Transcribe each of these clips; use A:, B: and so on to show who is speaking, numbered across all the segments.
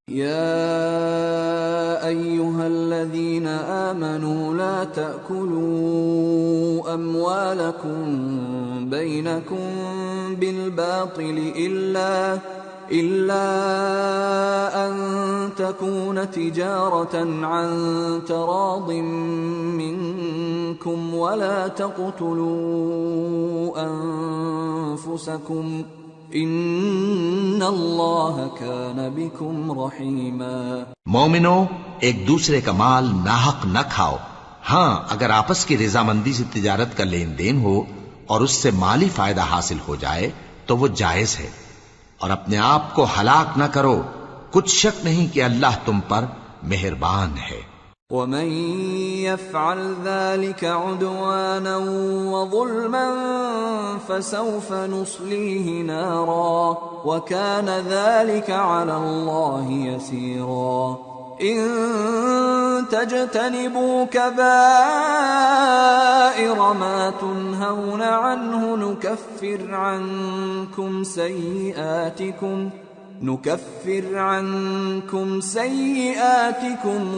A: يا أيها الذين آمنوا لا تأكلوا أموالكم بينكم بالباطل إلا أن تكون تجارة عن تراض منكم ولا تقتلوا أنفسكم ان اللہ کان بکم رحیما۔
B: مومنو، ایک دوسرے کا مال ناحق نہ کھاؤ، ہاں اگر آپس کی رضامندی سے تجارت کا لین دین ہو اور اس سے مالی فائدہ حاصل ہو جائے تو وہ جائز ہے، اور اپنے آپ کو ہلاک نہ کرو، کچھ شک نہیں کہ اللہ تم پر مہربان ہے۔
A: ومن يفعل ذلك عدوانا وظلما فسوف نصليه نارا وكان ذلك على الله يسيرا إن تجتنبوا كبائر ما تنهون عنه نكفر عنكم سيئاتكم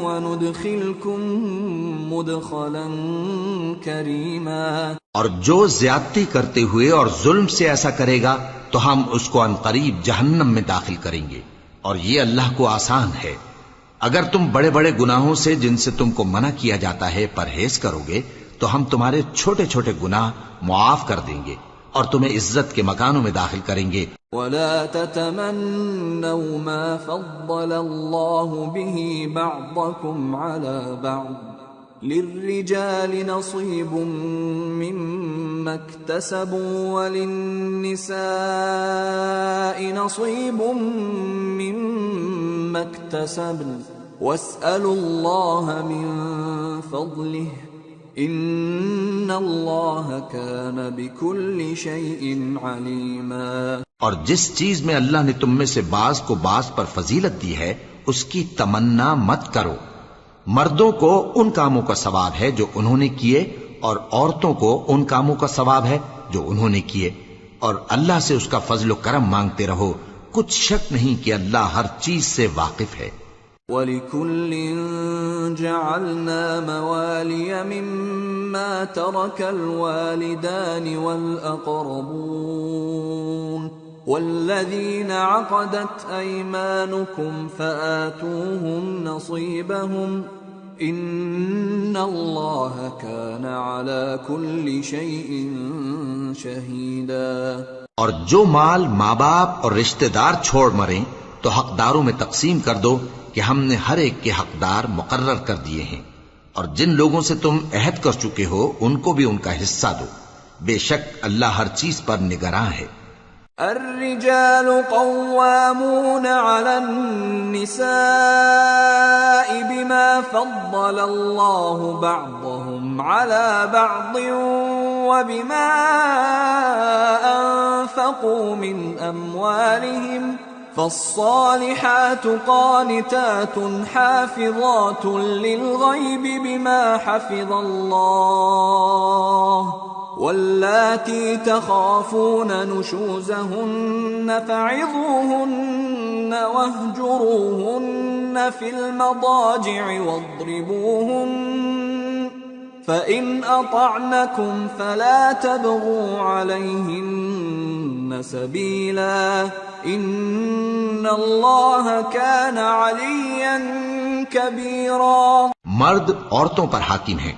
A: وندخلكم مدخلا كريما۔
B: اور جو زیادتی کرتے ہوئے اور ظلم سے ایسا کرے گا تو ہم اس کو عنقریب جہنم میں داخل کریں گے، اور یہ اللہ کو آسان ہے۔ اگر تم بڑے بڑے گناہوں سے جن سے تم کو منع کیا جاتا ہے پرہیز کرو گے تو ہم تمہارے چھوٹے چھوٹے گناہ معاف کر دیں گے اور تمہیں عزت کے مکانوں میں داخل کریں گے۔
A: ولا تتمنوا ما فضل الله به بعضكم على بعض للرجال نصيب مما اكتسبوا وللنساء نصيب مما اكتسبن واسألوا الله من فضله ان اللہ کان بکل شیء علیما۔
B: اور جس چیز میں اللہ نے تم میں سے بعض کو بعض پر فضیلت دی ہے اس کی تمنا مت کرو۔ مردوں کو ان کاموں کا ثواب ہے جو انہوں نے کیے، اور عورتوں کو ان کاموں کا ثواب ہے جو انہوں نے کیے، اور اللہ سے اس کا فضل و کرم مانگتے رہو، کچھ شک نہیں کہ اللہ ہر چیز سے واقف ہے۔
A: وَلِكُلٍّ جَعَلْنَا مَوَالِيَ مِمَّا تَرَكَ الْوَالِدَانِ وَالْأَقْرَبُونَ وَالَّذِينَ عَقَدَتْ أَيْمَانُكُمْ فَآتُوهُمْ نَصِيبَهُمْ إِنَّ اللَّهَ كَانَ عَلَى كُلِّ شَيْءٍ شَهِيدًا۔
B: اور جو مال ماں باپ اور رشتہ دار چھوڑ مریں تو حقداروں میں تقسیم کر دو کہ ہم نے ہر ایک کے حقدار مقرر کر دیے ہیں، اور جن لوگوں سے تم عہد کر چکے ہو ان کو بھی ان کا حصہ دو، بے شک اللہ ہر چیز پر نگراں ہے۔
A: الرجال قوامون على النساء بما فضل الله بعضهم على بعض وبما أنفقوا من أموالهم فالصالحات قانتات حافظات للغيب بما حفظ الله واللاتي تخافون نشوزهن فعظوهن واهجروهن في المضاجع واضربوهن فإن أطعنكم فلا تبغوا عليهن سبيلا ان اللہ کان علیا کبیرا۔
B: مرد عورتوں پر حاکم ہیں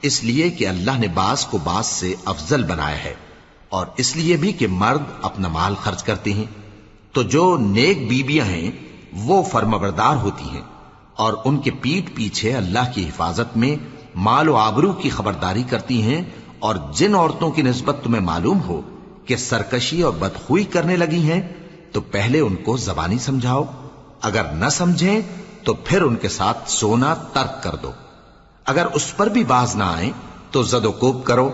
B: اس لیے کہ اللہ نے بعض کو بعض سے افضل بنایا ہے، اور اس لیے بھی کہ مرد اپنا مال خرچ کرتے ہیں، تو جو نیک بیویاں ہیں وہ فرمانبردار ہوتی ہیں، اور ان کے پیٹھ پیچھے اللہ کی حفاظت میں مال و آبرو کی خبرداری کرتی ہیں، اور جن عورتوں کی نسبت تمہیں معلوم ہو کہ سرکشی اور بدخوئی کرنے لگی ہیں تو پہلے ان کو زبانی سمجھاؤ، اگر نہ سمجھیں تو پھر ان کے ساتھ سونا ترک کر دو، اگر اس پر بھی باز نہ آئیں تو زد و کوب کرو،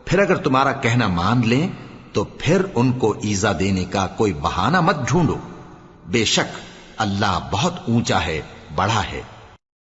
B: پھر اگر تمہارا کہنا مان لیں تو پھر ان کو ایذا دینے کا کوئی بہانہ مت ڈھونڈو، بے شک اللہ بہت اونچا ہے، بڑا ہے۔